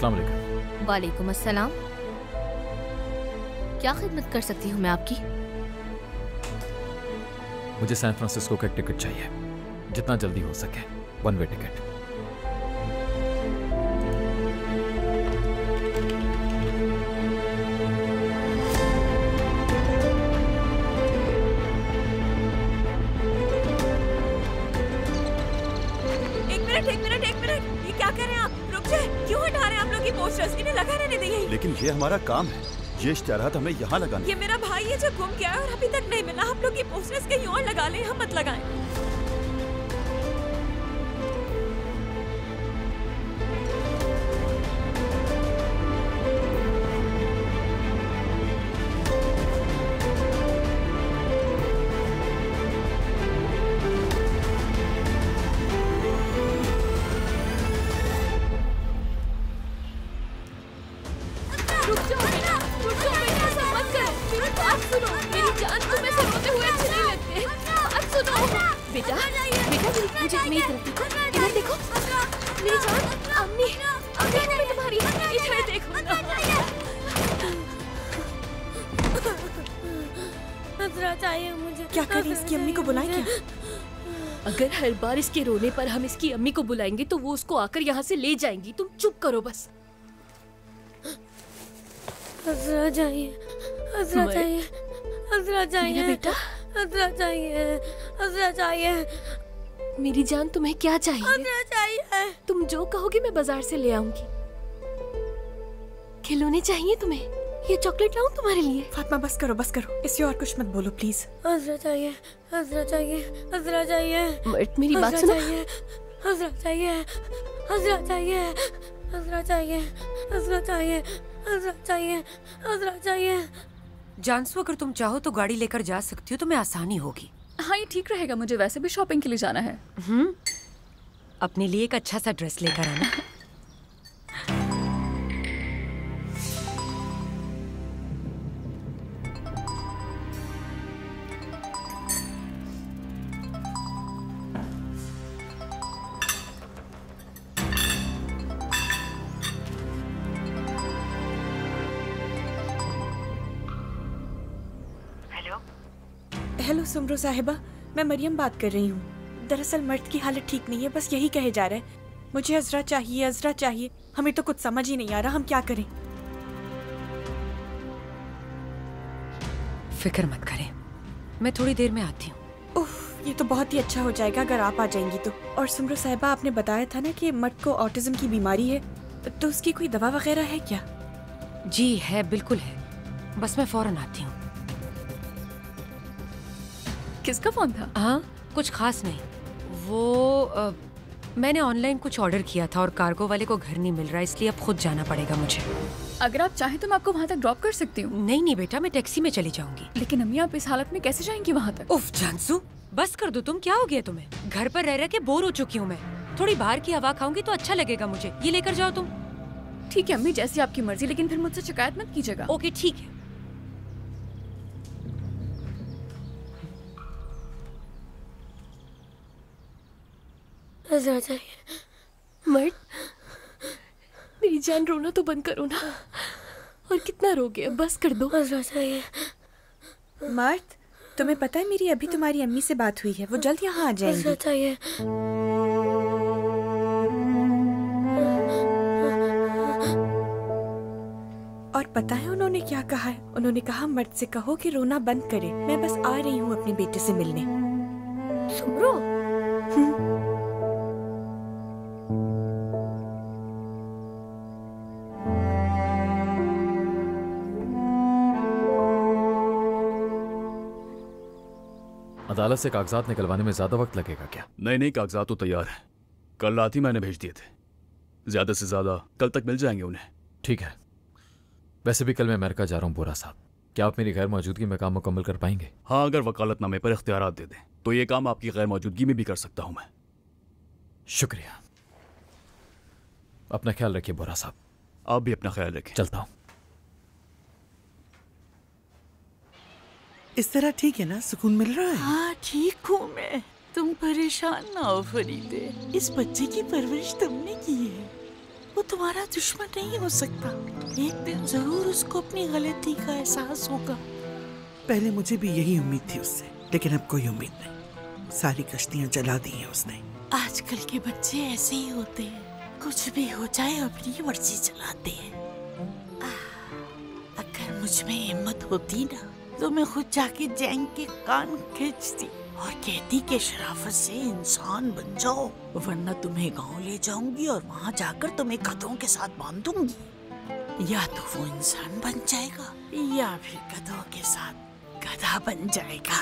अस्सलाम वालेकुम। वालेकुम अस्सलाम। क्या खिदमत कर सकती हूँ मैं आपकी? मुझे सैन फ्रांसिस्को का एक टिकट चाहिए, जितना जल्दी हो सके, वन वे टिकट। एक मिनट, ये क्या कर रहे हैं आप? रुक जाए, क्यों हटा रहे हैं आप लोग ये पोस्टर्स? इन्हें लगा रहने दीजिए। लेकिन ये हमारा काम है, ये इश्तिहारात हमें यहाँ लगाना। ये मेरा भाई है जो गुम गया है और अभी तक नहीं मिला। आप लोग ये पोस्टर्स कहीं और लगा लें, हम मत लगाएं। क्या करें, इसकी अम्मी को बुलाएं क्या? अगर हर बार इसके रोने पर हम इसकी अम्मी को बुलाएंगे तो वो उसको आकर यहाँ से ले जाएंगी। तुम चुप करो बस। अज़रा चाहिए, अज़रा चाहिए, अज़रा चाहिए बेटा, अज़रा चाहिए, अज़रा चाहिए। मेरी जान तुम्हें क्या चाहिए? अज़रा चाहिए। तुम जो कहोगी मैं बाजार से ले आऊंगी। खिलौने चाहिए तुम्हें? ये चॉकलेट लाऊं तुम्हारे लिए? फातिमा बस करो, बस करो, इससे और कुछ मत बोलो प्लीज। अज़रा चाहिए, अज़रा चाहिए, अज़रा चाहिए। मेरी बात सुनो। अज़रा चाहिए, अज़रा चाहिए, अज़रा चाहिए, अज़रा चाहिए, अज़रा चाहिए, अज़रा चाहिए। जानसू, अगर तुम चाहो तो गाड़ी लेकर जा सकती हो, तुम्हें आसानी होगी। हाँ, ये ठीक रहेगा। मुझे वैसे भी शॉपिंग के लिए जाना है। अपने लिए एक अच्छा सा ड्रेस लेकर आना। हेलो सुमरो साहिबा, मैं मरियम बात कर रही हूँ। दरअसल मर्द की हालत ठीक नहीं है, बस यही कहे जा रहा है। मुझे अज़रा चाहिए, अज़रा चाहिए। हमें तो कुछ समझ ही नहीं आ रहा, हम क्या करें? फिक्र मत करें, मैं थोड़ी देर में आती हूँ। उफ, ये तो बहुत ही अच्छा हो जाएगा अगर आप आ जाएंगी तो। और सुमरो साहिबा, आपने बताया था ना कि मर्द को ऑटिज्म की बीमारी है, तो उसकी कोई दवा वगैरह है क्या? जी है, बिल्कुल है। बस मैं फौरन आती हूँ। किसका फोन था? हाँ, कुछ खास नहीं। वो मैंने ऑनलाइन कुछ ऑर्डर किया था और कार्गो वाले को घर नहीं मिल रहा, इसलिए अब खुद जाना पड़ेगा मुझे। अगर आप चाहें तो मैं आपको वहाँ तक ड्रॉप कर सकती हूँ। नहीं बेटा, मैं टैक्सी में चली जाऊंगी। लेकिन अम्मी, आप इस हालत में कैसे जाएंगी वहाँ तक? उफ जानसू, बस कर दो तुम। क्या हो गया तुम्हें? घर पर रह रह के बोर हो चुकी हूँ मैं। थोड़ी बाहर की हवा खाऊंगी तो अच्छा लगेगा मुझे। ये लेकर जाओ तुम। ठीक है अम्मी, जैसी आपकी मर्जी, लेकिन फिर मुझसे शिकायत मत कीजिएगा। ओके ठीक है। अज़रा चाहिए। मर्द, मेरी जान रोना तो बंद करो ना। और कितना रोगे, अब बस कर दो। अज़रा चाहिए। मर्द, तुम्हें पता है मेरी अभी तुम्हारी अम्मी से बात हुई है, वो जल्द यहाँ आ जाएंगी। अज़रा चाहिए। और पता है उन्होंने क्या कहा है? उन्होंने कहा मर्द से कहो कि रोना बंद करे, मैं बस आ रही हूँ अपने बेटे से मिलने। सुमरो, अदालत से कागजात निकलवाने में ज्यादा वक्त लगेगा क्या? नहीं, कागजात तो तैयार है। कल रात ही मैंने भेज दिए थे। ज्यादा से ज्यादा कल तक मिल जाएंगे उन्हें। ठीक है। वैसे भी कल मैं अमेरिका जा रहा हूँ बोरा साहब। क्या आप मेरी गैर मौजूदगी में काम मुकम्मल कर पाएंगे? हाँ, अगर वकालतनामे पर इख्तियारात दे दें तो ये काम आपकी गैर मौजूदगी में भी कर सकता हूँ मैं। शुक्रिया। अपना ख्याल रखिए बोरा साहब। आप भी अपना ख्याल रखें। चलता हूँ। इस तरह ठीक है ना? सुकून मिल रहा है? हाँ ठीक हूँ मैं। तुम परेशान ना हो फरीदे, इस बच्चे की परवरिश तुमने की है। वो तुम्हारा दुश्मन नहीं हो सकता। एक दिन जरूर उसको अपनी गलती का एहसास होगा। पहले मुझे भी यही उम्मीद थी उससे, लेकिन अब कोई उम्मीद नहीं। सारी कश्तियां जला दी हैं उसने। आजकल के बच्चे ऐसे ही होते हैं, कुछ भी हो जाए अपनी मर्जी चलाते हैं। अगर मुझ में हिम्मत होती ना तो मैं खुद जाके जैंग के कान खींचती और कहती कि शराफत से इंसान बन जाओ, वरना तुम्हें गांव ले जाऊंगी और वहां जाकर तुम्हें गधों के साथ बांध दूंगी। या तो वो इंसान बन जाएगा या फिर गधों के साथ गधा बन जाएगा।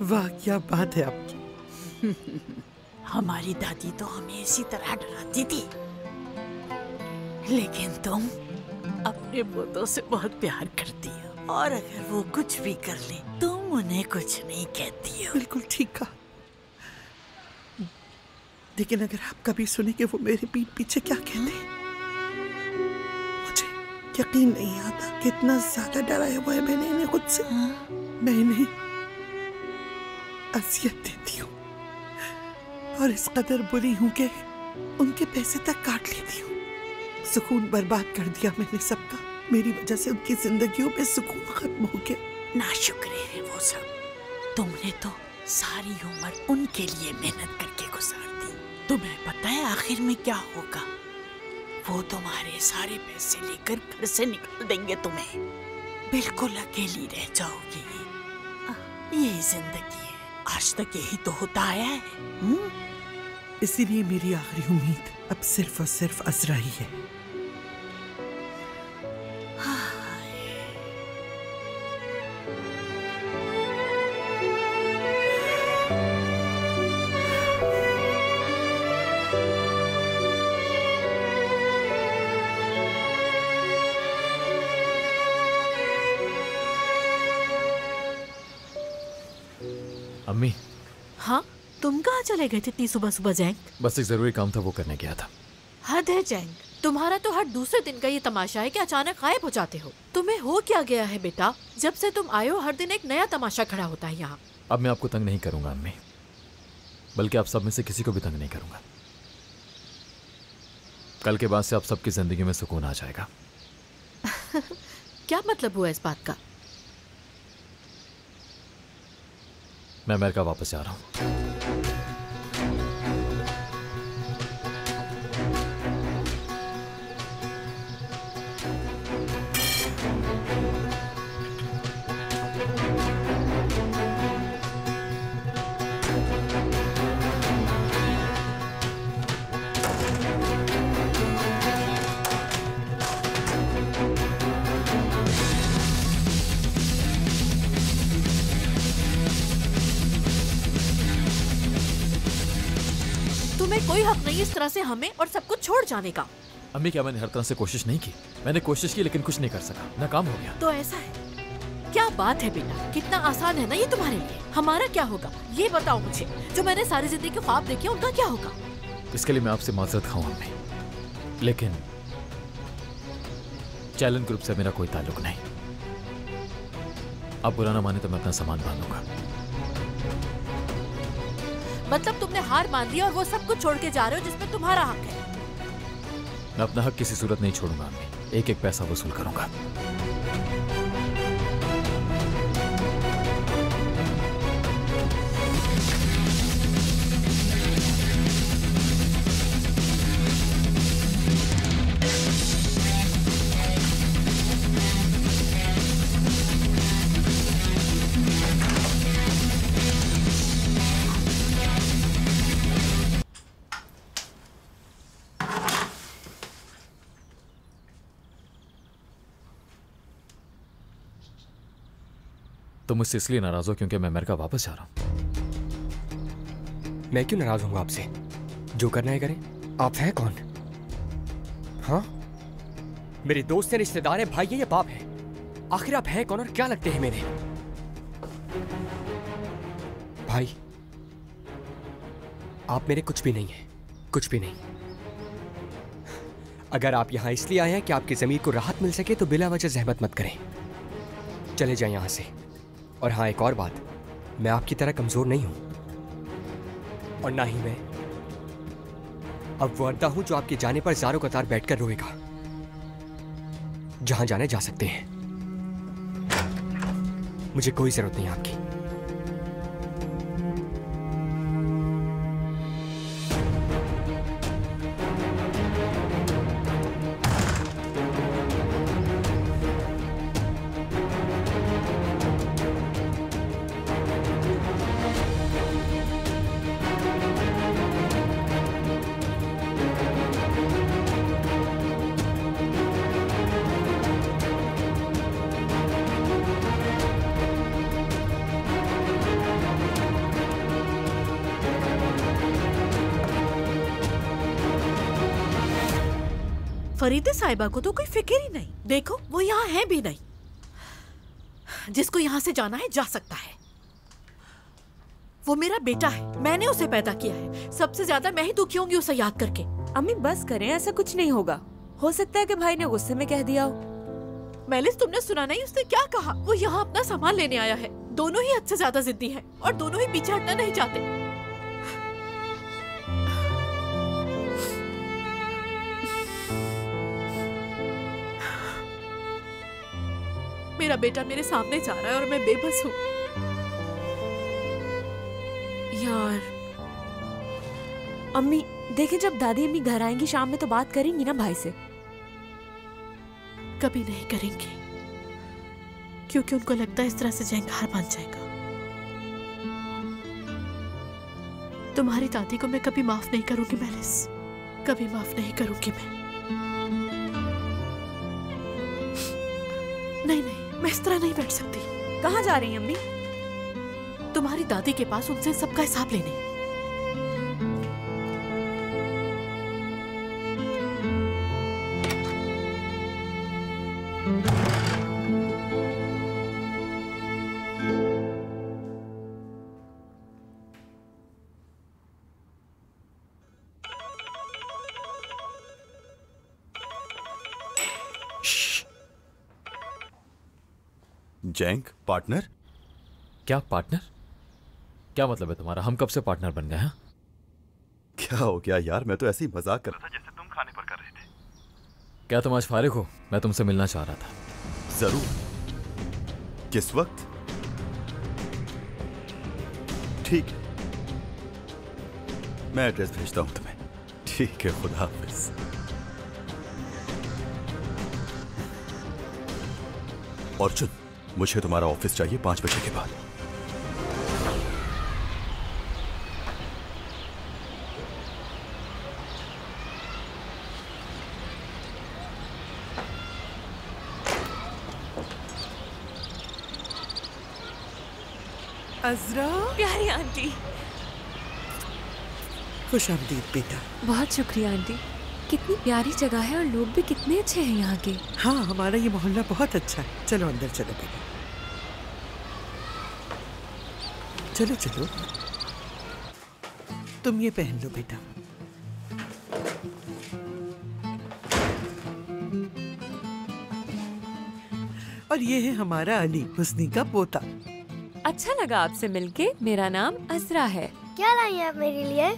वाह क्या बात है आपकी। हमारी दादी तो हमें इसी तरह डराती थी, लेकिन तुम अपने पोतों से बहुत प्यार करती हो और अगर वो कुछ भी कर ले तुम उन्हें कुछ नहीं कहती हो। बिल्कुल ठीक कहा, लेकिन अगर आप कभी सुने कि वो मेरे पीठ पीछे क्या कहते हैं, मुझे यकीन नहीं आता कितना ज्यादा डराया हुआ है मैंने इन्हें खुद से। मैं इन्हें अजियत देती हूँ और इस कदर बुरी हूँ कि उनके पैसे तक काट लेती हूँ। सुकून बर्बाद कर दिया मैंने सबका। मेरी वजह से उनकी जिंदगियों में सुकून खत्म हो गया। नाशुक्र है वो सब। तुमने तो सारी उम्र उनके लिए मेहनत करके गुजार दी। तुम्हें पता है आखिर में क्या होगा? वो तुम्हारे सारे पैसे लेकर घर से निकाल देंगे तुम्हें। बिल्कुल अकेली रह जाओगी। यही जिंदगी है, आज तक यही तो होता आया है। इसीलिए मेरी आखिरी उम्मीद अब सिर्फ और सिर्फ अज़रा ही है। अम्मी। हाँ, तुम कहाँ चले गए थे इतनी सुबह सुबह जैंग? बस एक जरूरी काम था, वो करने गया था। हद है जैंग, तुम्हारा तो हर दूसरे दिन का ये तमाशा है कि अचानक गायब हो जाते हो। तुम्हें हो क्या गया है बेटा? जब से तुम आए हो हर दिन एक नया तमाशा खड़ा होता है यहाँ। अब मैं आपको तंग नहीं करूंगा अम्मी, बल्कि आप सब में से किसी को भी तंग नहीं करूंगा। कल के बाद से आप सबकी जिंदगी में सुकून आ जाएगा। क्या मतलब हुआ इस बात का? मैं अमेरिका वापस जा रहा हूँ। तुम्हें कोई हक नहीं इस तरह से हमें और सब कुछ छोड़ जाने का। अम्मी, क्या मैंने हर तरह से कोशिश नहीं की? मैंने कोशिश की लेकिन कुछ नहीं कर सका, नाकाम हो गया। तो ऐसा है? क्या बात है बेटा, कितना आसान है ना ये तुम्हारे लिए। हमारा क्या होगा ये बताओ मुझे। जो मैंने सारी जिंदगी के ख्वाब देखे उनका क्या होगा? इसके लिए मैं आपसे माजरत खाऊं अम्मी, लेकिन चैलेंज ग्रुप से मेरा कोई ताल्लुक नहीं। आप बुरा ना माने तो मैं अपना सामान बांधूंगा। मतलब तुमने हार मान ली और वो सब कुछ छोड़ के जा रहे हो जिसमें तुम्हारा हक है? मैं अपना हक किसी सूरत नहीं छोड़ूंगा अम्मी, एक एक पैसा वसूल करूंगा। तो मुझसे इसलिए नाराज हो क्योंकि मैं अमेरिका वापस जा रहा हूं। मैं क्यों नाराज होऊंगा आपसे? जो करना है करें। आप हैं कौन? हाँ, मेरे दोस्त हैं, रिश्तेदार हैं, भाई है या बाप है? आखिर आप हैं कौन और क्या लगते हैं मेरे? भाई, आप मेरे कुछ भी नहीं हैं, कुछ भी नहीं। अगर आप यहां इसलिए आए हैं कि आपकी जमीर को राहत मिल सके तो बिला वजह जहमत मत करें, चले जाएं यहां से। और हाँ, एक और बात, मैं आपकी तरह कमजोर नहीं हूं और ना ही मैं अब वो अड्डा हूं जो आपके जाने पर ज़ारों कतार बैठकर रोएगा। जहां जाने जा सकते हैं, मुझे कोई जरूरत नहीं आपकी। फरीदे साहिबा को तो कोई फिक्र ही नहीं। देखो वो यहाँ है भी नहीं। जिसको यहाँ से जाना है जा सकता है। वो मेरा बेटा है, मैंने उसे पैदा किया है। सबसे ज्यादा मैं ही दुखी होंगी उसे याद करके। अम्मी बस करें, ऐसा कुछ नहीं होगा। हो सकता है कि भाई ने गुस्से में कह दिया हो। मैलिस, तुमने सुना नहीं उसने क्या कहा? वो यहाँ अपना सामान लेने आया है। दोनों ही हद से ज्यादा जिद्दी हैं और दोनों ही पीछे हटना नहीं चाहते। मेरा बेटा मेरे सामने जा रहा है और मैं बेबस हूँ। यार अम्मी देखें, जब दादी अम्मी घर आएंगी शाम में तो बात करेंगी ना भाई से। कभी नहीं करेंगे, क्योंकि उनको लगता है इस तरह से जंग हार मान जाएगा। तुम्हारी दादी को मैं कभी माफ नहीं करूंगी मैलिस, कभी माफ नहीं करूंगी मैं। नहीं नहीं, मैं इस तरह नहीं बैठ सकती। कहाँ जा रही हैं अम्मी? तुम्हारी दादी के पास, उनसे सबका हिसाब लेने। जैंक पार्टनर? क्या पार्टनर? क्या मतलब है तुम्हारा? हम कब से पार्टनर बन गए हैं? क्या हो गया यार, मैं तो ऐसे ही मजाक कर रहा था जैसे तुम खाने पर कर रहे थे। क्या तुम आज फारिग हो? मैं तुमसे मिलना चाह रहा था। जरूर। किस वक्त? ठीक है, मैं एड्रेस भेजता हूं तुम्हें। ठीक है, खुदा हाफिज। अर्जुन, मुझे तुम्हारा ऑफिस चाहिए 5 बजे के बाद। अज़रा, प्यारी आंटी। खुश आमदीद बेटा। बहुत शुक्रिया आंटी। कितनी प्यारी जगह है और लोग भी कितने अच्छे हैं यहाँ के। हाँ, हमारा ये मोहल्ला बहुत अच्छा है। चलो अंदर चलो बेटा, चलो चलो। तुम ये पहन लो बेटा। और ये है हमारा अली, हुस्नी का पोता। अच्छा लगा आपसे मिलके। मेरा नाम अज़रा है। क्या लाई हैं आप मेरे लिए?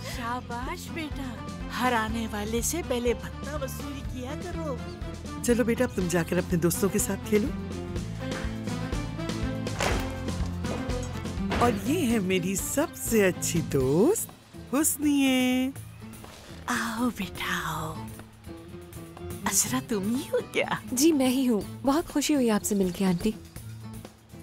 शाबाश बेटा, हर आने वाले से पहले भत्ता वसूली किया करो। चलो बेटा, अब तुम जाकर अपने दोस्तों के साथ खेलो। और ये है मेरी सबसे अच्छी दोस्त हुस्नी। आओ बेटा आओ। अज़रा तुम ही हो क्या? जी मैं ही हूँ। बहुत खुशी हुई आपसे मिलके आंटी।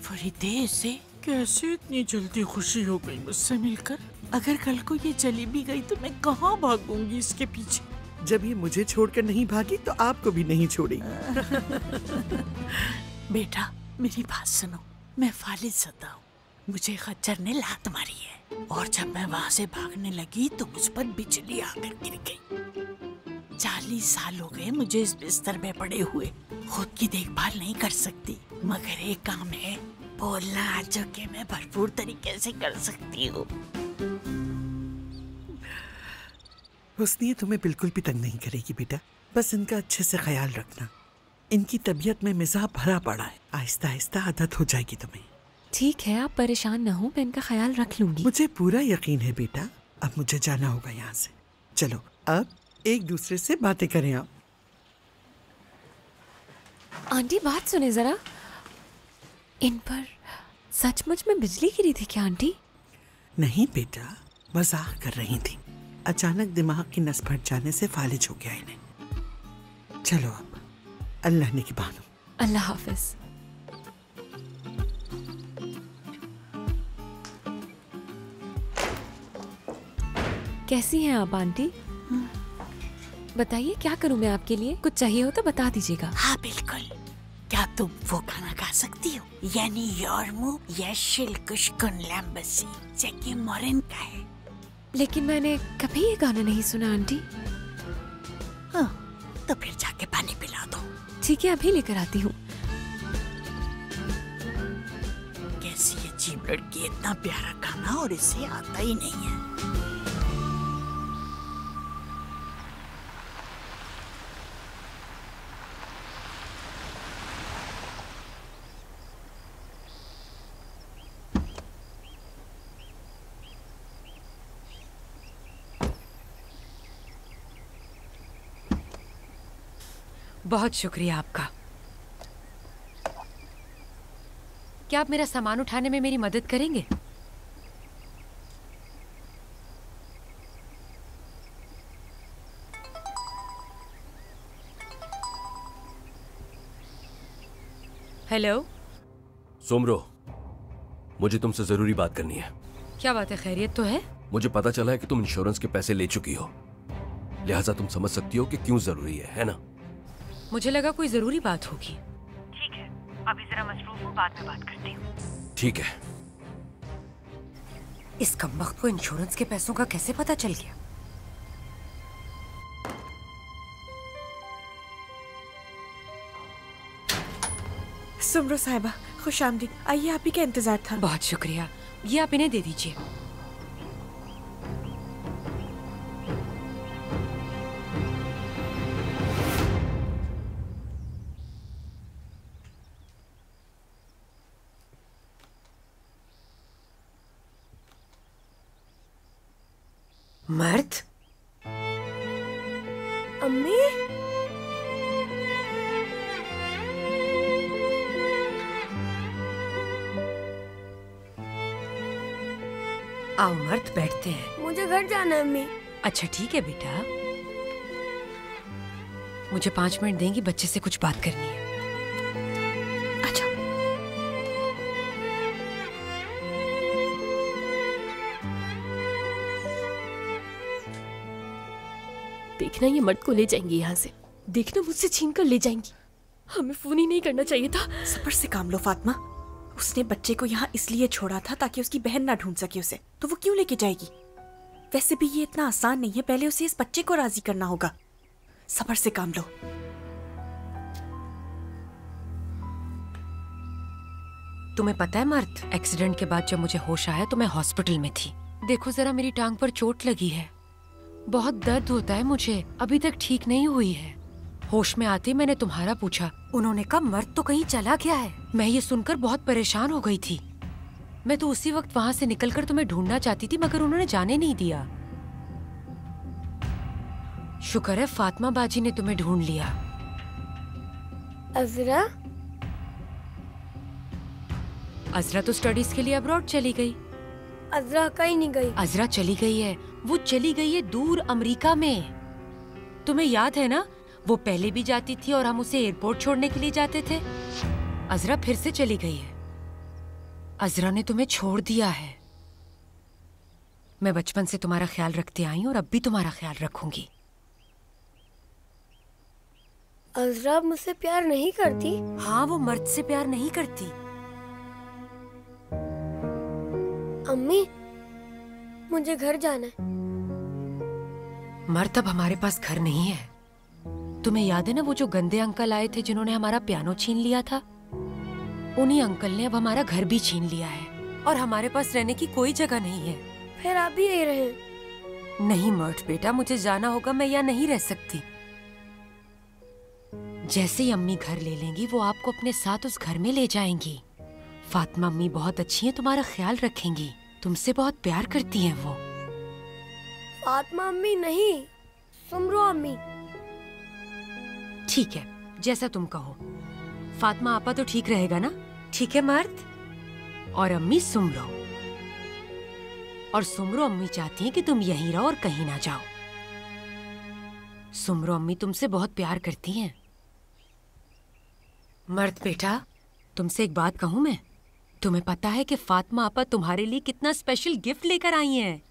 फरीदे से कैसे इतनी जल्दी खुशी हो गई मुझसे मिलकर? अगर कल को ये चली भी गई तो मैं कहाँ भागूंगी इसके पीछे। जब ये मुझे छोड़कर नहीं भागी तो आपको भी नहीं छोड़ेगी। बेटा मेरी बात सुनो, मैं फालिद ज़दा हूँ। मुझे खच्चर ने लात मारी है और जब मैं वहाँ से भागने लगी तो मुझ पर बिजली आकर गिर गई। 40 साल हो गए मुझे इस बिस्तर में पड़े हुए। खुद की देखभाल नहीं कर सकती, मगर एक काम है, बोलना जो कि मैं भरपूर तरीके से कर सकती हूँ। हुस्नी तुम्हें बिल्कुल भी तंग नहीं करेगी बेटा। बस इनका अच्छे से ख्याल रखना। इनकी तबीयत में मिजाज भरा पड़ा है, आहिस्ता आहिस्ता आदत हो जाएगी तुम्हें। ठीक है, आप परेशान ना हो, मैं इनका ख्याल रख लूंगी। मुझे पूरा यकीन है बेटा, अब मुझे जाना होगा यहाँ से। चलो अब एक दूसरे से बातें करें आप। आंटी बात सुने जरा, इन पर सचमुच में बिजली गिरी थी क्या आंटी? नहीं बेटा, मजाक कर रही थी। अचानक दिमाग की नस फट जाने से फालिज हो गया इन्हें। चलो अब, अल्लाह ने की बानो। अल्लाह हाफिज। कैसी हैं आप आंटी? बताइए क्या करूं मैं आपके लिए? कुछ चाहिए हो तो बता दीजिएगा। हाँ बिल्कुल। क्या तुम वो खाना खा सकती हो? यानी योरमू या शिलकुशकुन लैम्बसी जैकी मोरिन का है। लेकिन मैंने कभी ये गाना नहीं सुना आंटी। हाँ, तो फिर जाके पानी पिला दो। ठीक है, अभी लेकर आती हूँ। कैसी अजीब लड़की, इतना प्यारा खाना और इसे आता ही नहीं है। बहुत शुक्रिया आपका। क्या आप मेरा सामान उठाने में मेरी मदद करेंगे? हेलो सुमरो, मुझे तुमसे जरूरी बात करनी है। क्या बात है, खैरियत तो है? मुझे पता चला है कि तुम इंश्योरेंस के पैसे ले चुकी हो, लिहाजा तुम समझ सकती हो कि क्यों जरूरी है ना? मुझे लगा कोई जरूरी बात होगी। ठीक है, अभी जरा मसरूफ हूँ, बाद में बात करती हूँ। ठीक है। इस कमबख्त को इंश्योरेंस के पैसों का कैसे पता चल गया? सुमरो साहिबा, खुश आमदीद। आइए, आप ही का इंतजार था। बहुत शुक्रिया, ये आप इन्हें दे दीजिए। मर्द? अम्मी? आओ मर्द, बैठते हैं। मुझे घर जाना है अम्मी। अच्छा ठीक है बेटा, मुझे 5 मिनट देंगी, बच्चे से कुछ बात करनी है। अच्छा। देखना ये मर्द को ले जाएंगी यहाँ से, देखना मुझसे छीन कर ले जाएंगी। हमें फोन ही नहीं करना चाहिए था। सब्र से काम लो फातिमा। उसने बच्चे को यहाँ इसलिए छोड़ा था ताकि उसकी बहन ना ढूंढ सके उसे, तो वो क्यों लेके जाएगी? वैसे भी ये इतना आसान नहीं है, पहले उसे इस बच्चे को राजी करना होगा। सब्र से काम लो। तुम्हें पता है मर्द, एक्सीडेंट के बाद जब मुझे होश आया तो मैं हॉस्पिटल में थी। देखो जरा, मेरी टांग पर चोट लगी है, बहुत दर्द होता है मुझे, अभी तक ठीक नहीं हुई है। होश में आते मैंने तुम्हारा पूछा, उन्होंने कहा मर्द तो कहीं चला गया है। मैं ये सुनकर बहुत परेशान हो गई थी। मैं तो उसी वक्त वहाँ से निकलकर तुम्हें ढूंढना चाहती थी, मगर उन्होंने जाने नहीं दिया। शुक्र है फातिमा बाजी ने तुम्हें ढूंढ लिया। अजरा? अजरा तो स्टडीज के लिए अब्रॉड चली गई। अजरा कहीं नहीं गई। अजरा चली गई है, वो चली गई है दूर अमेरिका में। तुम्हें याद है ना, वो पहले भी जाती थी और हम उसे एयरपोर्ट छोड़ने के लिए जाते थे। अजरा फिर से चली गई है। अजरा ने तुम्हें छोड़ दिया है। मैं बचपन से तुम्हारा ख्याल रखते आई हूँ और अब भी तुम्हारा ख्याल रखूंगी। अजरा मुझसे प्यार नहीं करती? हाँ, वो मर्द से प्यार नहीं करती। अम्मी, मुझे घर जाना है। मर्द, अब हमारे पास घर नहीं है। तुम्हें याद है ना, वो जो गंदे अंकल आए थे जिन्होंने हमारा पियानो छीन लिया था? उन्हीं अंकल ने अब हमारा घर भी छीन लिया है और हमारे पास रहने की कोई जगह नहीं है। फिर आप भी यही रहे? नहीं मर्द बेटा, मुझे जाना होगा, मैं यहाँ नहीं रह सकती। जैसे ही अम्मी घर ले लेंगी, वो आपको अपने साथ उस घर में ले जाएंगी। फातिमा अम्मी बहुत अच्छी हैं, तुम्हारा ख्याल रखेंगी, तुमसे बहुत प्यार करती हैं वो। फातिमा अम्मी नहीं, सुमरो अम्मी। ठीक है, जैसा तुम कहो। फातिमा आपा तो ठीक रहेगा ना? ठीक है मर्द। और अम्मी सुमरो। और सुमरो अम्मी चाहती हैं कि तुम यहीं रहो और कहीं ना जाओ। सुमरो अम्मी तुमसे बहुत प्यार करती हैं। मर्द बेटा, तुमसे एक बात कहूं मैं? तुम्हें पता है कि फातिमा आपा तुम्हारे लिए कितना स्पेशल गिफ्ट लेकर आई हैं?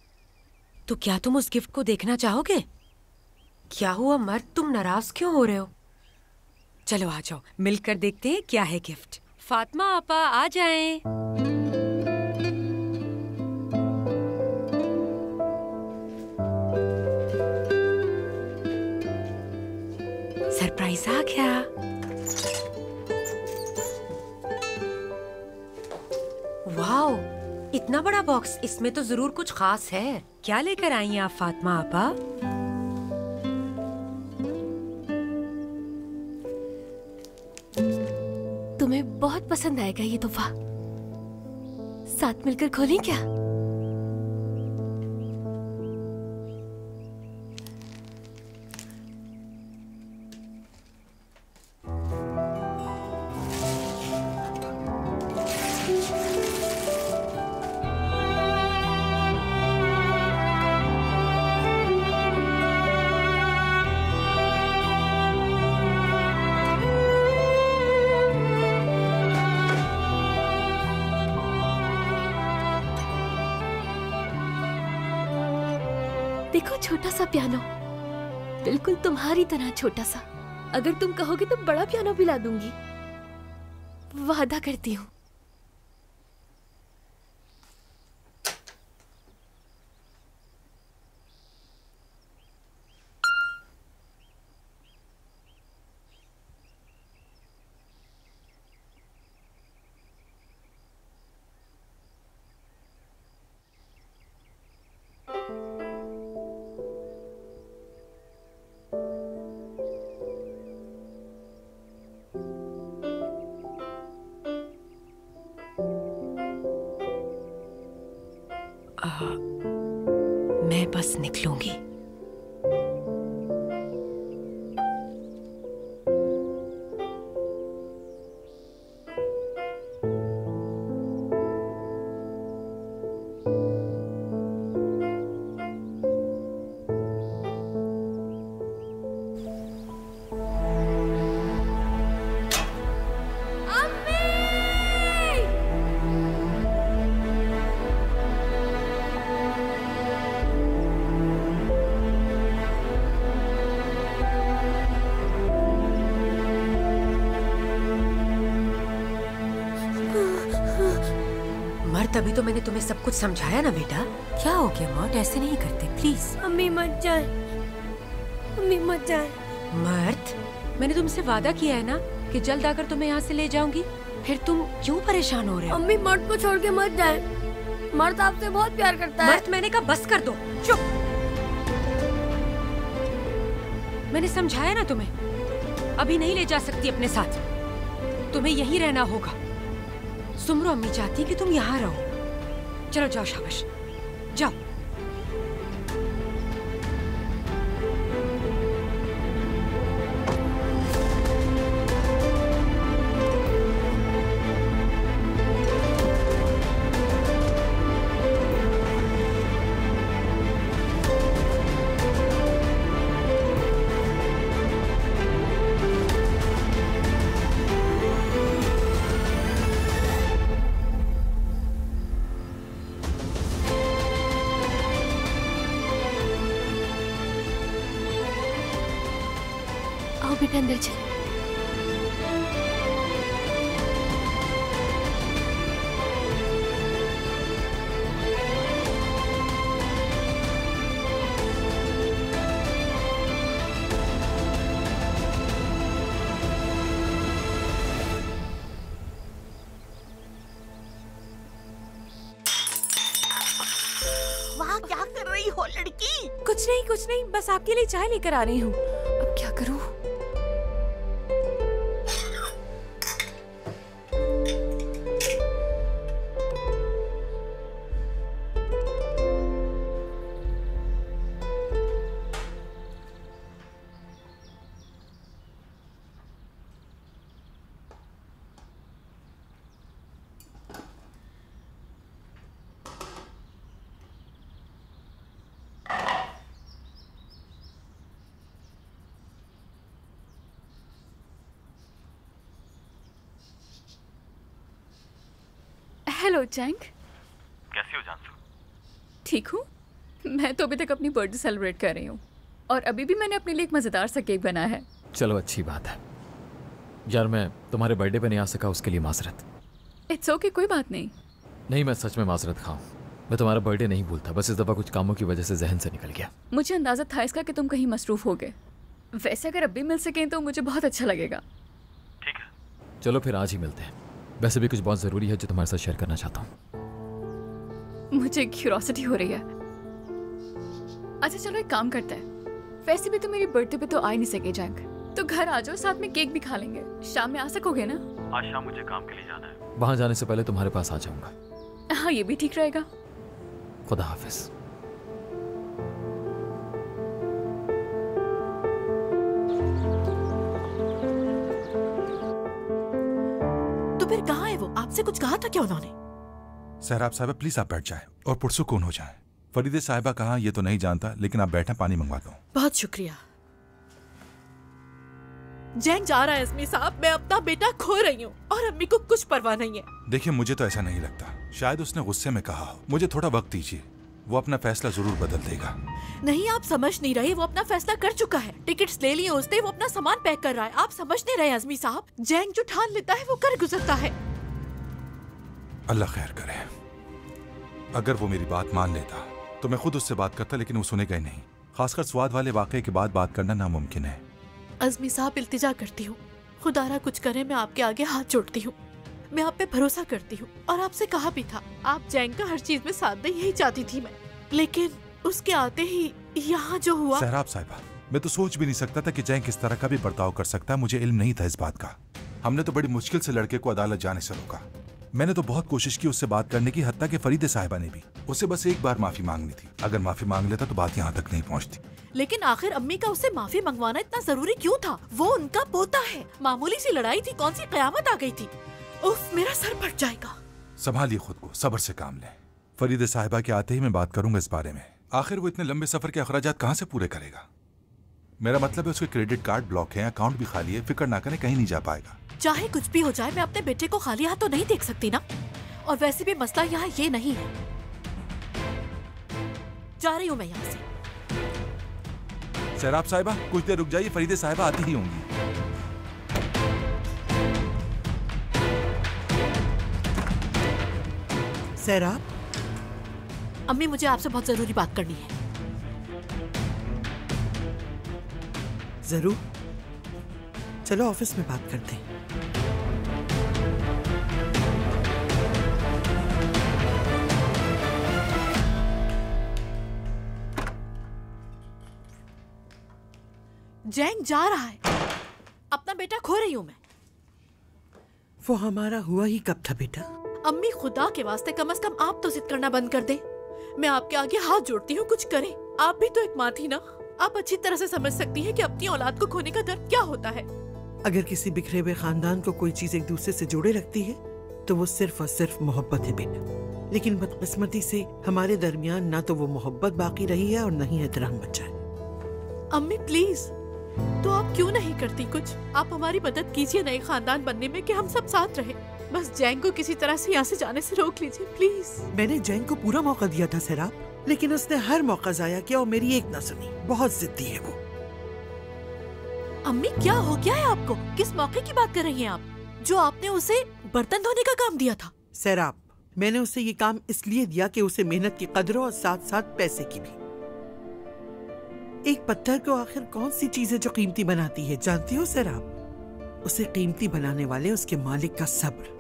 तो क्या तुम उस गिफ्ट को देखना चाहोगे? क्या हुआ मर्द, तुम नाराज क्यों हो रहे हो? चलो आ जाओ, मिलकर देखते हैं क्या है गिफ्ट। फातिमा आपा आ जाएं। सरप्राइज आ गया। वाओ, इतना बड़ा बॉक्स, इसमें तो जरूर कुछ खास है। क्या लेकर आई हैं आप फातिमा आपा? तुम्हें बहुत पसंद आएगा ये तोहफा। साथ मिलकर खोलें क्या? देखो, छोटा सा पियानो, बिल्कुल तुम्हारी तरह छोटा सा। अगर तुम कहोगे तो बड़ा पियानो भी ला दूंगी, वादा करती हूँ। मैं बस निकलूंगी। तभी तो मैंने तुम्हें सब कुछ समझाया ना बेटा। क्या हो गया मर्द, ऐसे नहीं करते प्लीज। अम्मी मत जाए, अम्मी मत जाए। मर्द, मैंने तुमसे वादा किया है ना कि जल्द आकर तुम्हें यहाँ से ले जाऊंगी। फिर तुम क्यों परेशान हो रहे हो? अम्मी मर्द को छोड़ के मत जाए, मर्द आपसे बहुत प्यार करता है। मर्द, मैंने कहा बस कर दो, चुप। मैंने समझाया ना तुम्हें, अभी नहीं ले जा सकती अपने साथ, तुम्हें यहीं रहना होगा। सुमरो अम्मी चाहती है कि तुम यहाँ रहो। चलो जाओ, शाबाश, जाओ। बेटा अंदर चल। वहाँ क्या कर रही हो लड़की? कुछ नहीं, बस आपके लिए चाय लेकर आ रही हूँ। अब क्या करूँ? Hello Chang. कैसी हो जानसू? ठीक हूँ। मैं तो अभी तक अपनी बर्थडे सेलिब्रेट कर रही हूँ और अभी भी मैंने अपने लिए एक मज़ेदार सा केक बनाया है। चलो अच्छी बात है यार, मैं तुम्हारे बर्थडे पे नहीं आ सका, उसके लिए माजरत। इट्स ओके, कोई बात नहीं। नहीं, मैं सच में माजरत खाऊं। मैं तुम्हारा बर्थडे नहीं भूलता, बस इस दफ़ा कुछ कामों की वजह से जहन से निकल गया। मुझे अंदाज़ा था इसका कि तुम कहीं मसरूफ़ हो गए। वैसे अगर अब भी मिल सकें तो मुझे बहुत अच्छा लगेगा। ठीक है, चलो फिर आज ही मिलते हैं। वैसे भी कुछ बहुत ज़रूरी है जो तुम्हारे साथ शेयर करना चाहता हूँ। मुझे क्यूरोसिटी हो रही है। अच्छा चलो एक काम करते हैं, वैसे भी तो मेरी बर्थडे पे तो आ ही नहीं सके जैंग, तो घर आ जाओ, साथ में केक भी खा लेंगे। शाम में आ सकोगे ना? आज शाम मुझे काम के लिए जाना है, वहाँ जाने से पहले तुम्हारे पास आ जाऊंगा। हाँ ये भी ठीक रहेगा। खुदा हाफिज। तो फिर कहाँ है वो? आपसे कुछ कहा था क्या उन्होंने? सहराब साहिबा प्लीज आप बैठ जाएं और पुरसुकून हो जाएं। फरीदे साहिबा कहाँ ये तो नहीं जानता, लेकिन आप बैठे, पानी मंगवाता हूँ। बहुत शुक्रिया। जैंग जा रहा है इसमें साहब, मैं अपना बेटा खो रही हूँ और अम्मी को कुछ परवाह नहीं है। देखिए मुझे तो ऐसा नहीं लगता, शायद उसने गुस्से में कहा हो। मुझे थोड़ा वक्त दीजिए, वो अपना फैसला जरूर बदल देगा। नहीं आप समझ नहीं रहे, वो अपना फैसला कर चुका है। टिकट्स ले लिए उसने, वो अपना सामान पैक कर रहा है। आप समझ नहीं रहे अज़मी साहब, जैंग जो ठान लेता है वो कर गुजरता है। अल्लाह खैर करे। अगर वो मेरी बात मान लेता तो मैं खुद उससे बात करता, लेकिन वो सुनेगा ही नहीं। खासकर स्वाद वाले वाकये के बाद बात करना नामुमकिन है। अज़मी साहब इल्तिजा करती हूँ, खुदारा कुछ करे, मैं आपके आगे हाथ जोड़ती हूँ। मैं आप पे भरोसा करती हूँ और आपसे कहा भी था आप जैंग का हर चीज में साथ दे, यही चाहती थी मैं, लेकिन उसके आते ही यहाँ जो हुआ। सहराब साहिबा, मैं तो सोच भी नहीं सकता था कि जैंग किस तरह का भी बर्ताव कर सकता है। मुझे इल्म नहीं था इस बात का। हमने तो बड़ी मुश्किल से लड़के को अदालत जाने से रोका। मैंने तो बहुत कोशिश की उससे बात करने की, हत्ता कि फरीदे साहिबा ने भी। उसे बस एक बार माफी मांगनी थी। अगर माफी मांग लेता तो बात यहाँ तक नहीं पहुँचती। लेकिन आखिर अम्मी का उससे माफी मंगवाना इतना जरूरी क्यों था? वो उनका पोता है। मामूली सी लड़ाई थी, कौन सी कयामत आ गई थी? उफ, मेरा सर फट जाएगा। संभालिए खुद को, सब्र से काम लें। फरीदे साहिबा के आते ही मैं बात करूंगा इस बारे में। आखिर वो इतने लंबे सफर के अखराजात कहाँ से पूरे करेगा? मेरा मतलब है उसके क्रेडिट कार्ड ब्लॉक है, अकाउंट भी खाली है। फिक्र ना करें, कहीं नहीं जा पाएगा। चाहे कुछ भी हो जाए, मैं अपने बेटे को खाली हाथ तो नहीं देख सकती ना। और वैसे भी मसला यहाँ ये नहीं है। जा रही हूँ मैं यहाँ से। सहराब साहिबा कुछ देर रुक जाइए, फरीदे साहिबा आती ही होंगी। सहराब, अम्मी मुझे आपसे बहुत जरूरी बात करनी है। जरूर, चलो ऑफिस में बात करते हैं। जैंग जा रहा है, अपना बेटा खो रही हूँ मैं। वो हमारा हुआ ही कब था बेटा? अम्मी खुदा के वास्ते कम से कम आप तो जिद करना बंद कर दे। मैं आपके आगे हाथ जोड़ती हूँ, कुछ करें। आप भी तो एक माँ थी ना, आप अच्छी तरह से समझ सकती हैं कि अपनी औलाद को खोने का दर्द क्या होता है। अगर किसी बिखरे हुए खानदान को कोई चीज एक दूसरे से जोड़े रखती है तो वो सिर्फ और सिर्फ मोहब्बत है बेटा। लेकिन बदकिस्मती से हमारे दरमियान ना तो वो मोहब्बत बाकी रही है और न ही एहतराम बचा है। अम्मी प्लीज, तो आप क्यों नहीं करती कुछ? आप हमारी मदद कीजिए नए खानदान बनने में, कि हम सब साथ रहे। बस जैंग को किसी तरह से यहाँ से जाने से रोक लीजिए प्लीज। मैंने जैंग को पूरा मौका दिया था सहराब, लेकिन उसने हर मौका जाया किया और मेरी एक ना सुनी। बहुत जिद्दी है वो। अम्मी क्या हो गया है आपको? किस मौके की बात कर रही हैं आप? जो आपने उसे बर्तन धोने का काम दिया था। सहराब, मैंने उसे ये काम इसलिए दिया कि उसे मेहनत की कदर और साथ साथ पैसे की भी। एक पत्थर को आखिर कौन सी चीज है जो कीमती बनाती है, जानती हो सहराब? उसे कीमती बनाने वाले उसके मालिक का सब्र।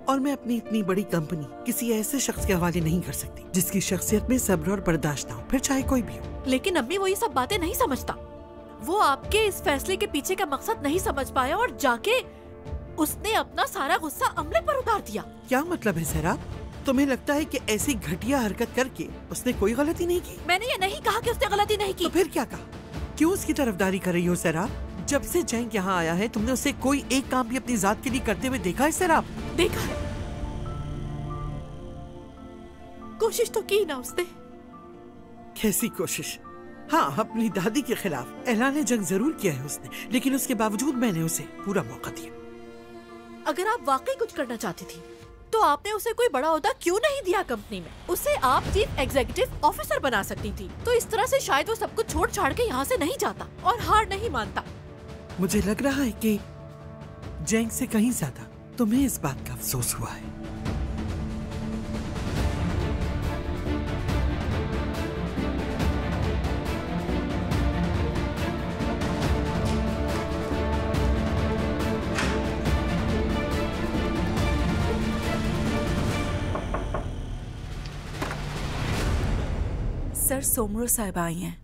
और मैं अपनी इतनी बड़ी कंपनी किसी ऐसे शख्स के हवाले नहीं कर सकती जिसकी शख्सियत में सब्र और बर्दाश्त ना हो, फिर चाहे कोई भी हो। लेकिन अम्मी वो ये सब बातें नहीं समझता। वो आपके इस फैसले के पीछे का मकसद नहीं समझ पाया और जाके उसने अपना सारा गुस्सा अमले पर उतार दिया। क्या मतलब है सहराब? तुम्हें लगता है कि ऐसी घटिया हरकत करके उसने कोई गलती नहीं की? मैंने ये नहीं कहा कि उसने गलती नहीं की। तो फिर क्या कहा? क्यों उसकी तरफदारी कर रही हो सहराब? जब से जैंग यहाँ आया है तुमने उसे कोई एक काम भी अपनी जात के लिए करते हुए देखा है सहराब? देखा है, कोशिश तो की ना उसने। कैसी कोशिश? हाँ, अपनी दादी के खिलाफ ऐलान जंग जरूर किया है उसने, लेकिन उसके बावजूद मैंने उसे पूरा मौका दिया। अगर आप वाकई कुछ करना चाहती थी तो आपने उसे कोई बड़ा ओहदा क्यों नहीं दिया कंपनी में? उसे आप चीफ एग्जीक्यूटिव ऑफिसर बना सकती थी। तो इस तरह से शायद वो सब कुछ छोड़ छाड़ के यहाँ से नहीं जाता और हार नहीं मानता। मुझे लग रहा है कि जैंग से कहीं ज्यादा तुम्हें इस बात का अफसोस हुआ है। सर, सोमरो साहब आई हैं।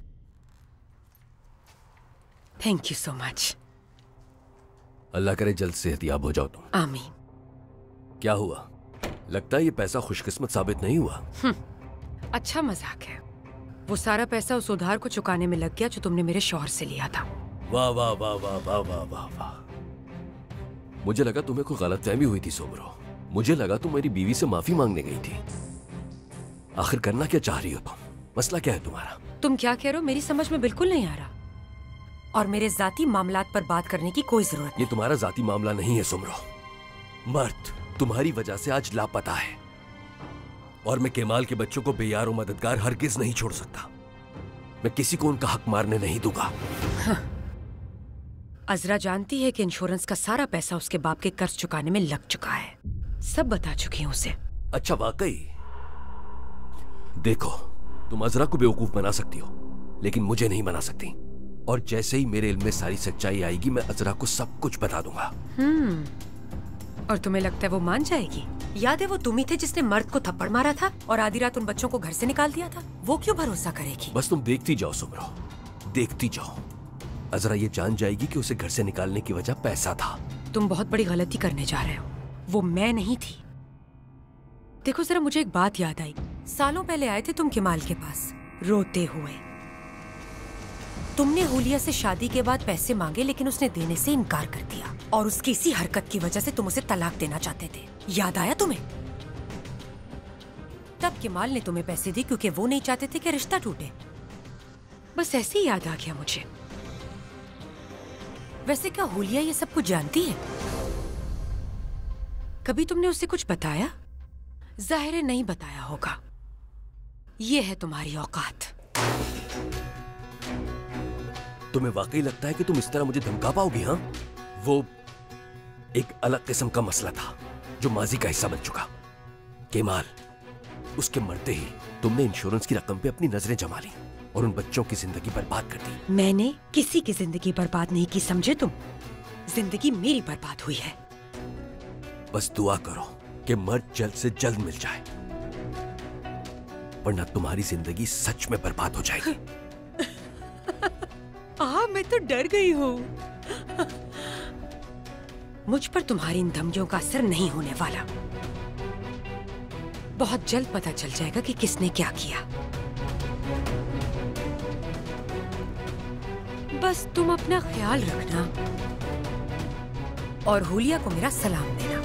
Thank you so much. अल्लाह करे जल्द सेहतयाब हो जाओ तुम। आमीन। क्या हुआ? लगता है ये पैसा खुशकिस्मत साबित नहीं हुआ। अच्छा मजाक है। वो सारा पैसा उस उधार को चुकाने में लग गया जो तुमने मेरे शौहर से लिया था। वाह वाह वाह वाह वाह वाह वाह वाह। मुझे लगा तुम्हें कोई गलतफहमी हुई थी सोमरो। मुझे लगा तुम मेरी बीवी से माफी मांगने गई थी। आखिर करना क्या चाह रही हो तुम? मसला क्या है तुम्हारा? तुम क्या कह रहे हो मेरी समझ में बिल्कुल नहीं आ रहा। और मेरे जाती मामलात पर बात करने की कोई जरूरत नहीं। ये तुम्हारा जाती मामला नहीं है सोमरो। मर्द तुम्हारी वजह से आज लापता है और मैं केमाल के बच्चों को बेयार और मददगार हरगिज नहीं छोड़ सकता। मैं किसी को उनका हक मारने नहीं दूंगा। हाँ। अजरा जानती है कि इंश्योरेंस का सारा पैसा उसके बाप के कर्ज चुकाने में लग चुका है। सब बता चुकी हूँ उसे। अच्छा वाकई? देखो, तुम अजरा को बेवकूफ बना सकती हो लेकिन मुझे नहीं बना सकती। और जैसे ही मेरे इल्म में सारी सच्चाई आएगी मैं अजरा को सब कुछ बता दूंगा। और तुम्हें लगता है वो मान जाएगी? याद है वो तुम ही थे जिसने मर्द को थप्पड़ मारा था और आधी रात उन बच्चों को घर से निकाल दिया था? वो क्यों भरोसा करेगी? बस तुम देखती जाओ सोमरो, देखती जाओ। अजरा ये जान जाएगी कि उसे घर से निकालने की वजह पैसा था। तुम बहुत बड़ी गलती करने जा रहे हो। वो मैं नहीं थी। देखो जरा, मुझे एक बात याद आई। सालों पहले आए थे तुम केमाल के पास रोते हुए। तुमने हुलिया से शादी के बाद पैसे मांगे लेकिन उसने देने से इनकार कर दिया और उसकी इसी हरकत की वजह से तुम उसे तलाक देना चाहते थे। याद आया तुम्हें? तब केमाल ने तुम्हें पैसे दिए क्योंकि वो नहीं चाहते थे कि रिश्ता टूटे। बस ऐसे ही याद आ गया मुझे। वैसे क्या हुलिया ये सब कुछ जानती है? कभी तुमने उसे कुछ बताया? जाहिर है नहीं बताया होगा। ये है तुम्हारी औकात। तुम्हें वाकई लगता है कि तुम इस तरह मुझे धमका पाओगी? हाँ, वो एक अलग किस्म का मसला था जो माजी का हिस्सा बन चुका। केमाल, उसके मरते ही तुमने इंश्योरेंस की रकम पे अपनी नजरें जमा ली और उन बच्चों की जिंदगी बर्बाद कर दी। मैंने किसी की जिंदगी बर्बाद नहीं की, समझे तुम? जिंदगी मेरी बर्बाद हुई है। बस दुआ करो कि मर्द जल्द से जल्द मिल जाए, वरना तुम्हारी जिंदगी सच में बर्बाद हो जाएगी। मैं तो डर गई हूँ। मुझ पर तुम्हारी इन धमकियों का असर नहीं होने वाला। बहुत जल्द पता चल जाएगा कि किसने क्या किया। बस तुम अपना ख्याल रखना और हुलिया को मेरा सलाम देना।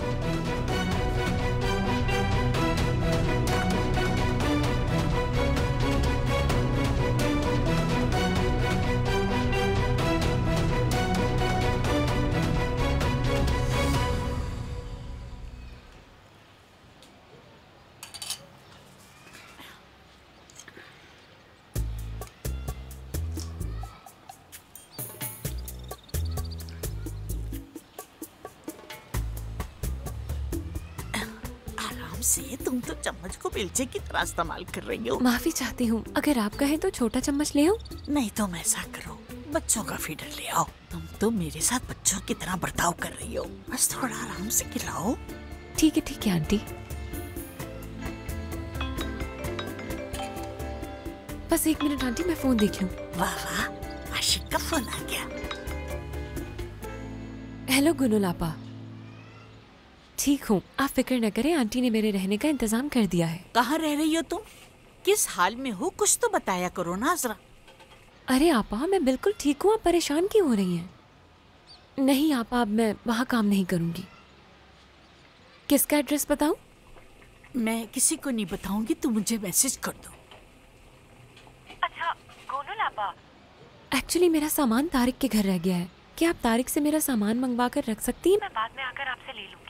तुम तो चम्मच को बेलचे की तरह इस्तेमाल कर रही हो। माफी चाहती हूँ, अगर आप कहें तो छोटा चम्मच ले आऊं? नहीं, तुम ऐसा करो, बच्चों का फीडर ले आओ। तुम तो मेरे साथ बच्चों की तरह बर्ताव कर रही हो। बस थोड़ा आराम से खिलाओ। ठीक है आंटी। बस 1 मिनट आंटी, मैं फोन देख लूं। वाह वाह, आशिक का फोन आ गया। हेलो गुनुल आपा, ठीक हूँ, आप फिक्र न करें, आंटी ने मेरे रहने का इंतजाम कर दिया है। कहाँ रह रही हो तुम? किस हाल में हो? कुछ तो बताया करो ना अजरा। अरे आपा, मैं बिल्कुल ठीक हूँ, आप परेशान क्यों हो रही हैं? नहीं आपा, अब मैं वहाँ काम नहीं करूँगी। किसका एड्रेस बताऊँ? मैं किसी को नहीं बताऊंगी, तुम मुझे मैसेज कर दो। अच्छा गुनुल आपा, एक्चुअली मेरा सामान तारिक के घर रह गया है। क्या आप तारिक से मेरा सामान मंगवा कर रख सकती हैं? मैं बाद में आकर आपसे ले लूंगी।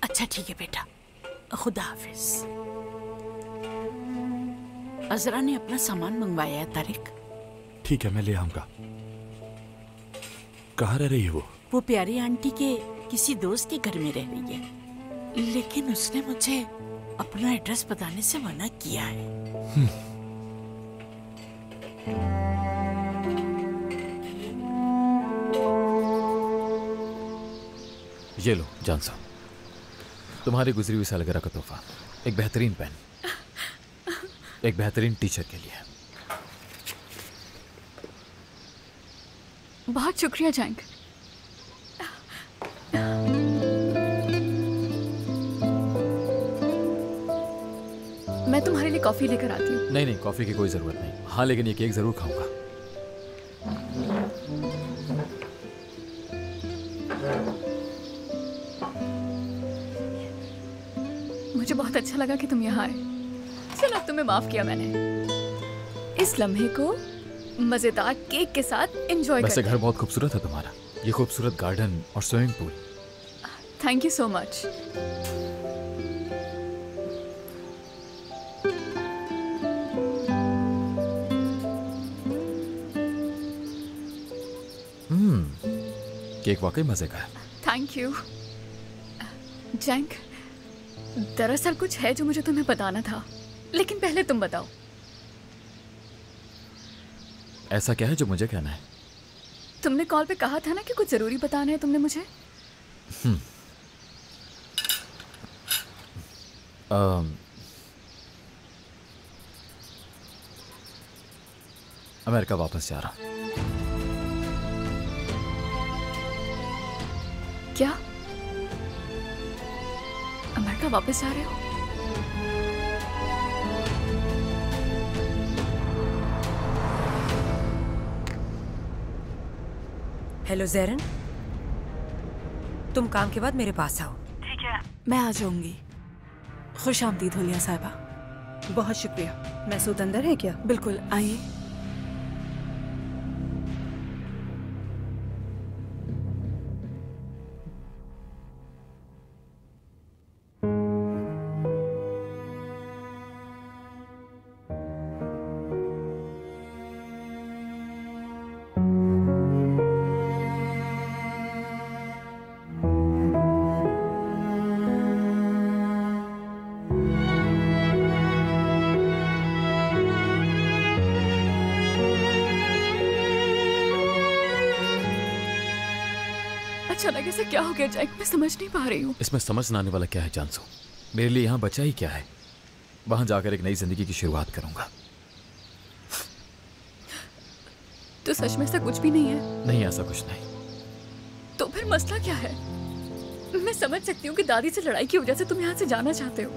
अच्छा ठीक है बेटा। खुदा हाफिज। अजरा ने अपना सामान मंगवाया है तारिक। ठीक है, मैं ले आऊंगा। कहाँ रह रही है वो? वो प्यारी आंटी के किसी दोस्त के घर में रह रही है, लेकिन उसने मुझे अपना एड्रेस बताने से मना किया है। ये लो जानसा, तुम्हारी गुजरी हुई सालगिरह का तोहफा। एक बेहतरीन पेन, एक बेहतरीन टीचर के लिए। बहुत शुक्रिया जैंक। मैं तुम्हारे लिए कॉफी लेकर आती हूँ। नहीं नहीं, कॉफी की कोई जरूरत नहीं। हाँ, लेकिन ये केक जरूर खाऊंगा। मुझे बहुत अच्छा लगा कि तुम यहाँ आए। चलो, अब तुम्हें माफ किया मैंने। इस लम्हे को मजेदार केक के साथ एंजॉय वैसे करते घर बहुत खूबसूरत है तुम्हारा। ये खूबसूरत गार्डन और swimming pool. Thank you so much. Cake वाकई मजे का है। Thank you जैंक। दरअसल कुछ है जो मुझे तुम्हें बताना था, लेकिन पहले तुम बताओ। ऐसा क्या है जो मुझे कहना है? तुमने कॉल पे कहा था ना कि कुछ जरूरी बताना है तुमने मुझे। अमेरिका वापस जा रहा हूं। क्या? अमेरिका वापस जा रहे हो? हेलो ज़ेरन, तुम काम के बाद मेरे पास आओ। ठीक है, मैं आ जाऊंगी। खुश आमदीद हुलिया साहिबा। बहुत शुक्रिया। मैसूद अंदर है क्या? बिल्कुल, आइए। अचानक ऐसे क्या हो गया जैक? मैं समझ नहीं पा रही हूँ। इसमें समझ ना आने वाला क्या है जानसो? मेरे लिए यहाँ बचा ही क्या है? वहां जाकर एक नई जिंदगी की शुरुआत करूंगा। तो सच में ऐसा कुछ भी नहीं है? नहीं, ऐसा कुछ नहीं। तो फिर मसला क्या है? मैं समझ सकती हूँ कि दादी से लड़ाई की वजह से तुम यहाँ से जाना चाहते हो,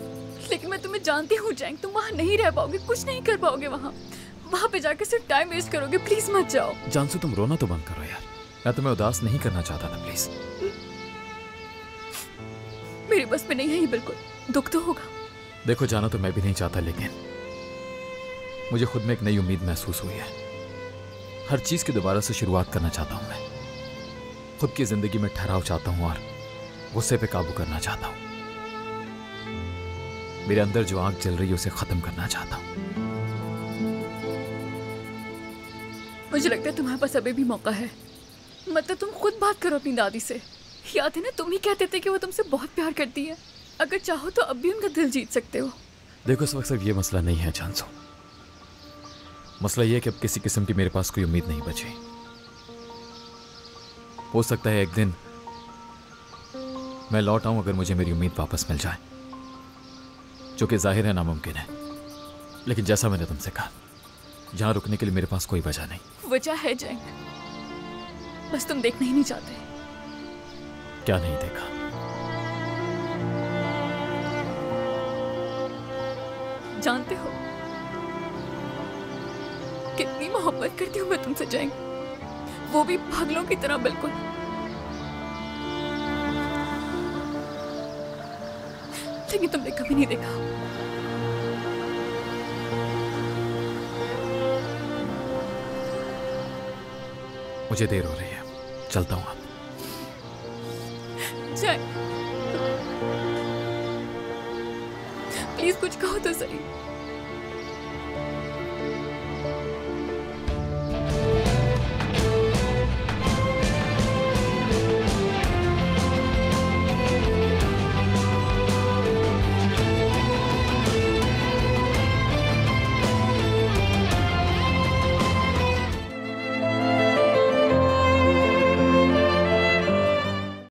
लेकिन मैं तुम्हें जानती हूँ जैंक, तुम वहाँ नहीं रह पाओगे, कुछ नहीं कर पाओगे। वहाँ पे जाकर सिर्फ टाइम वेस्ट करोगे। प्लीज मत जाओ। जानसो, तुम रोना तो बंद करो यार। मैं तुम्हें उदास नहीं करना चाहता था, प्लीज। मेरी बस में नहीं है ये बिल्कुल। दुख तो होगा। देखो, जाना तो मैं भी नहीं चाहता, लेकिन मुझे खुद में एक नई उम्मीद महसूस हुई है। हर चीज की दोबारा से शुरुआत करना चाहता हूं मैं। खुद की जिंदगी में ठहराव चाहता हूं और गुस्से पे काबू करना चाहता हूं। मेरे अंदर जो आग जल रही है उसे खत्म करना चाहता हूं। मुझे लगता है तुम्हारे पास अभी भी मौका है। मतलब तुम खुद बात करो अपनी दादी से। याद है ना, तुम ही कहते थे कि वो तुमसे बहुत प्यार करती है। अगर चाहो तो अब भी उनका दिल जीत सकते हो। देखो, इस वक्त सिर्फ ये मसला नहीं है जानसो। मसला ये है कि अब किसी किस्म की मेरे पास कोई उम्मीद नहीं बची। हो सकता है एक दिन मैं लौट आऊं अगर मुझे मेरी उम्मीद वापस मिल जाए, जो कि जाहिर है नामुमकिन है। लेकिन जैसा मैंने तुमसे कहा, यहां रुकने के लिए मेरे पास कोई वजह नहीं। वजह है जैंक, बस तुम देखना ही नहीं चाहते। क्या नहीं देखा? जानते हो कितनी मोहब्बत करती हूँ मैं तुमसे जैंक, वो भी पागलों की तरह बिल्कुल। लेकिन तुमने कभी नहीं देखा। मुझे देर हो रही है, चलता हूं। जय, प्लीज कुछ कहो तो सही।